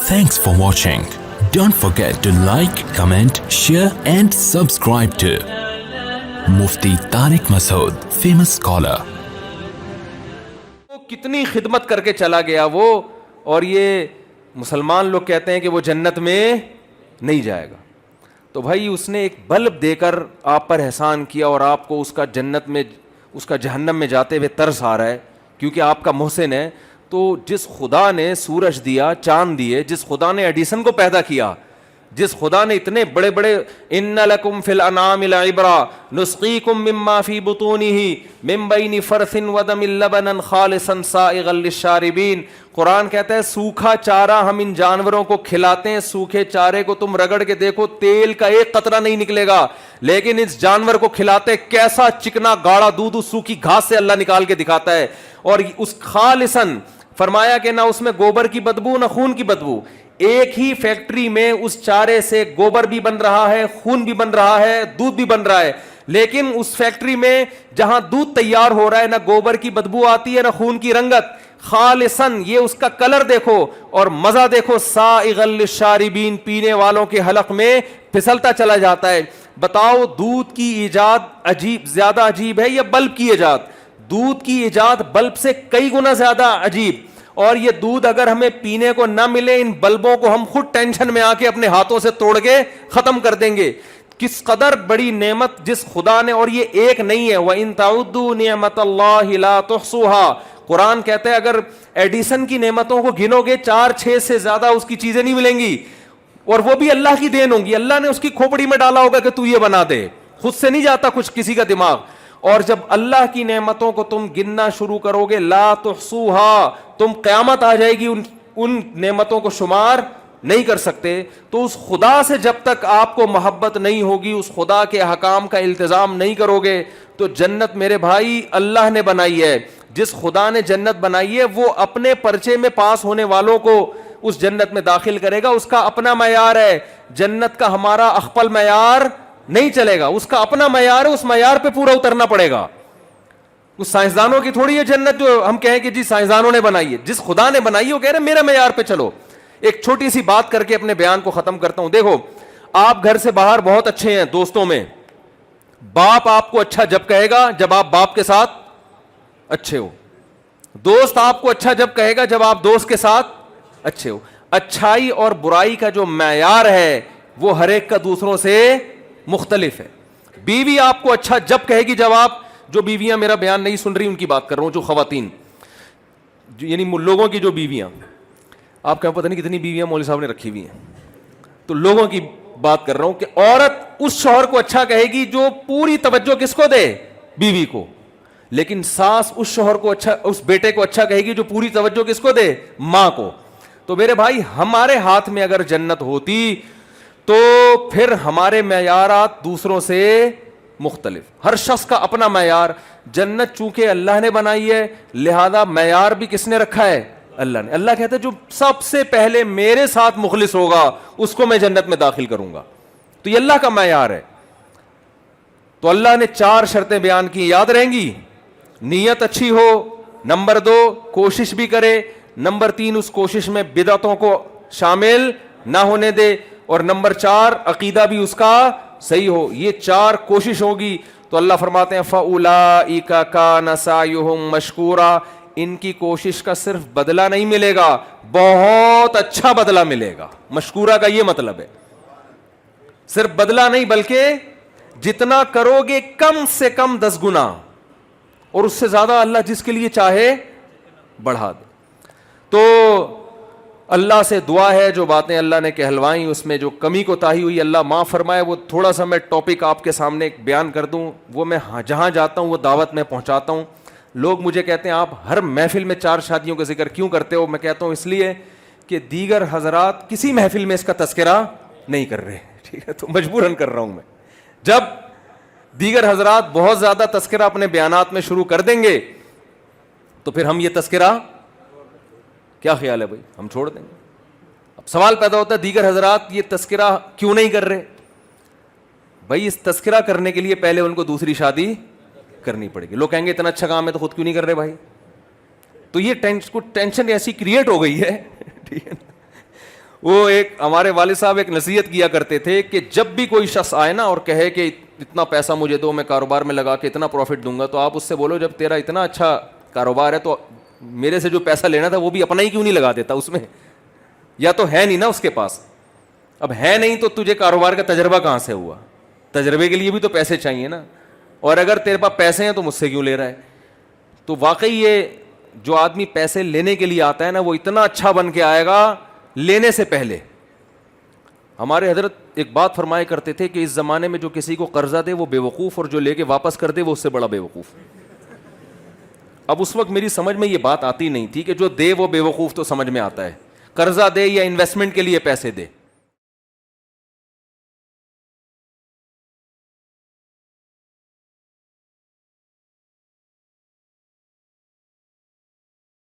Thanks for watching. Don't forget to like, comment, share and subscribe to Mufti Tariq Masood, famous scholar. کتنی خدمت کر کے چلا گیا وہ, اور یہ مسلمان لوگ کہتے ہیں کہ وہ جنت میں نہیں جائے گا. تو بھائی اس نے ایک بلب دے کر آپ پر احسان کیا اور آپ کو اس کا جنت میں, اس کا جہنم میں جاتے ہوئے ترس آ رہا ہے کیونکہ آپ کا محسن ہے. تو جس خدا نے سورج دیا, چاند دیے, جس خدا نے ایڈیسن کو پیدا کیا, جس خدا نے اتنے بڑے بڑے ان لکم فی الانعام لعبرا نسقیکم مما فی بطونہ من بین فرث ودم لبنا خالصا سائغا للشاربین, قرآن کہتا ہے سوکھا چارہ ہم ان جانوروں کو کھلاتے ہیں, سوکھے چارے کو تم رگڑ کے دیکھو تیل کا ایک قطرہ نہیں نکلے گا, لیکن اس جانور کو کھلاتے کیسا چکنا گاڑا دودھ اس سوکھی گھاس سے اللہ نکال کے دکھاتا ہے. اور اس خالصاً فرمایا کہ نہ اس میں گوبر کی بدبو نہ خون کی بدبو. ایک ہی فیکٹری میں اس چارے سے گوبر بھی بن رہا ہے, خون بھی بن رہا ہے, دودھ بھی بن رہا ہے, لیکن اس فیکٹری میں جہاں دودھ تیار ہو رہا ہے نہ گوبر کی بدبو آتی ہے نہ خون کی رنگت. خالصاً یہ اس کا کلر دیکھو اور مزہ دیکھو, سائغا للشاربین, پینے والوں کے حلق میں پھسلتا چلا جاتا ہے. بتاؤ دودھ کی ایجاد عجیب, زیادہ عجیب ہے یا بلب کی ایجاد؟ دودھ کی ایجاد بلب سے کئی گنا زیادہ عجیب. اور یہ دودھ اگر ہمیں پینے کو نہ ملے, ان بلبوں کو ہم خود ٹینشن میں آ کے اپنے ہاتھوں سے توڑ کے ختم کر دیں گے. کس قدر بڑی نعمت جس خدا نے, اور یہ ایک نہیں ہے, وَإِن تَعُدُّوا نِعْمَةَ اللَّهِ لَا تُحْصُوهَا. قرآن کہتا ہے اگر ایڈیسن کی نعمتوں کو گنو گے 4-6 سے زیادہ اس کی چیزیں نہیں ملیں گی, اور وہ بھی اللہ کی دین ہوں گی. اللہ نے اس کی کھوپڑی میں ڈالا ہوگا کہ تو یہ بنا دے, خود سے نہیں جاتا کچھ کسی کا دماغ. اور جب اللہ کی نعمتوں کو تم گننا شروع کرو گے, لا تحصوها, تم قیامت آ جائے گی ان نعمتوں کو شمار نہیں کر سکتے. تو اس خدا سے جب تک آپ کو محبت نہیں ہوگی, اس خدا کے احکام کا التزام نہیں کرو گے, تو جنت میرے بھائی اللہ نے بنائی ہے. جس خدا نے جنت بنائی ہے وہ اپنے پرچے میں پاس ہونے والوں کو اس جنت میں داخل کرے گا. اس کا اپنا معیار ہے, جنت کا ہمارا اخپل معیار نہیں چلے گا, اس کا اپنا معیار ہے, اس معیار پہ پورا اترنا پڑے گا. اس سائنسدانوں کی تھوڑی ہے جنت جو ہم کہیں کہ جی سائنسدانوں نے بنائی ہے. جس خدا نے بنائی ہے وہ کہہ رہے میرے معیار پہ چلو. ایک چھوٹی سی بات کر کے اپنے بیان کو ختم کرتا ہوں. دیکھو آپ گھر سے باہر بہت اچھے ہیں دوستوں میں, باپ آپ کو اچھا جب کہے گا جب آپ باپ کے ساتھ اچھے ہو, دوست آپ کو اچھا جب کہے گا جب آپ دوست کے ساتھ اچھے ہو. اچھائی اور برائی کا جو معیار ہے وہ ہر ایک کا دوسروں سے مختلف ہے. بیوی آپ کو اچھا جب کہے گی جب آپ, جو بیویاں میرا بیان نہیں سن رہی ان کی بات کر رہا ہوں, جو خواتین یعنی لوگوں کی جو بیویاں, آپ کا پتہ نہیں کتنی بیویاں مولوی صاحب نے رکھی ہوئی ہیں, تو لوگوں کی بات کر رہا ہوں کہ عورت اس شوہر کو اچھا کہے گی جو پوری توجہ کس کو دے, بیوی کو. لیکن ساس اس شوہر کو اچھا, اس بیٹے کو اچھا کہے گی جو پوری توجہ کس کو دے, ماں کو. تو میرے بھائی ہمارے ہاتھ میں اگر جنت ہوتی تو پھر ہمارے معیارات دوسروں سے مختلف, ہر شخص کا اپنا معیار. جنت چونکہ اللہ نے بنائی ہے لہذا معیار بھی کس نے رکھا ہے, اللہ نے. اللہ کہتا ہے جو سب سے پہلے میرے ساتھ مخلص ہوگا اس کو میں جنت میں داخل کروں گا. تو یہ اللہ کا معیار ہے. تو اللہ نے 4 شرطیں بیان کی, یاد رہیں گی. نیت اچھی ہو, نمبر 2 کوشش بھی کرے, نمبر 3 اس کوشش میں بدعتوں کو شامل نہ ہونے دے, اور نمبر 4 عقیدہ بھی اس کا صحیح ہو. یہ 4 کوشش ہوگی تو اللہ فرماتے ہیں فَأُولَئِكَ كَانَ سَعْيُهُمْ مَشْكُورًا, ان کی کوشش کا صرف بدلہ نہیں ملے گا, بہت اچھا بدلہ ملے گا. مشکورہ کا یہ مطلب ہے, صرف بدلہ نہیں بلکہ جتنا کرو گے کم سے کم 10 گنا, اور اس سے زیادہ اللہ جس کے لیے چاہے بڑھا دے. تو اللہ سے دعا ہے جو باتیں اللہ نے کہلوائیں اس میں جو کمی کوتاہی ہوئی اللہ معاف فرمائے. وہ تھوڑا سا میں ٹاپک آپ کے سامنے ایک بیان کر دوں, وہ میں جہاں جاتا ہوں وہ دعوت میں پہنچاتا ہوں. لوگ مجھے کہتے ہیں آپ ہر محفل میں 4 شادیوں کا ذکر کیوں کرتے ہو؟ میں کہتا ہوں اس لیے کہ دیگر حضرات کسی محفل میں اس کا تذکرہ نہیں کر رہے, ٹھیک ہے, تو مجبوراً کر رہا ہوں میں. جب دیگر حضرات بہت زیادہ تذکرہ اپنے بیانات میں شروع کر دیں گے تو پھر ہم یہ تذکرہ, کیا خیال ہے بھائی, ہم چھوڑ دیں گے. اب سوال پیدا ہوتا ہے دیگر حضرات یہ تذکرہ کیوں نہیں کر رہے؟ بھائی اس تذکرہ کرنے کے لیے پہلے ان کو دوسری شادی کرنی پڑے گی. لوگ کہیں گے اتنا اچھا کام ہے تو خود کیوں نہیں کر رہے بھائی؟ تو یہ ٹینشن ایسی کریٹ ہو گئی ہے, ٹھیک ہے نا, وہ ایک ہمارے والد صاحب ایک نصیحت کیا کرتے تھے کہ جب بھی کوئی شخص آئے نا اور کہے کہ اتنا پیسہ مجھے دو, میں کاروبار میں لگا کے اتنا پروفٹ دوں گا, تو آپ اس سے بولو جب تیرا اتنا اچھا کاروبار ہے تو میرے سے جو پیسہ لینا تھا وہ بھی اپنا ہی کیوں نہیں لگا دیتا اس میں, یا تو ہے نہیں نا اس کے پاس. اب ہے نہیں تو تجھے کاروبار کا تجربہ کہاں سے ہوا؟ تجربے کے لیے بھی تو پیسے چاہیے نا. اور اگر تیرے پاس پیسے ہیں تو مجھ سے کیوں لے رہا ہے؟ تو واقعی یہ جو آدمی پیسے لینے کے لیے آتا ہے نا, وہ اتنا اچھا بن کے آئے گا لینے سے پہلے. ہمارے حضرت ایک بات فرمایا کرتے تھے کہ اس زمانے میں جو کسی کو قرضہ دے وہ بے وقوف, اور جو لے کے واپس کر دے وہ اس سے بڑا بے وقوف. اب اس وقت میری سمجھ میں یہ بات آتی نہیں تھی کہ جو دے وہ بے وقوف, تو سمجھ میں آتا ہے قرضہ دے یا انویسٹمنٹ کے لیے پیسے دے.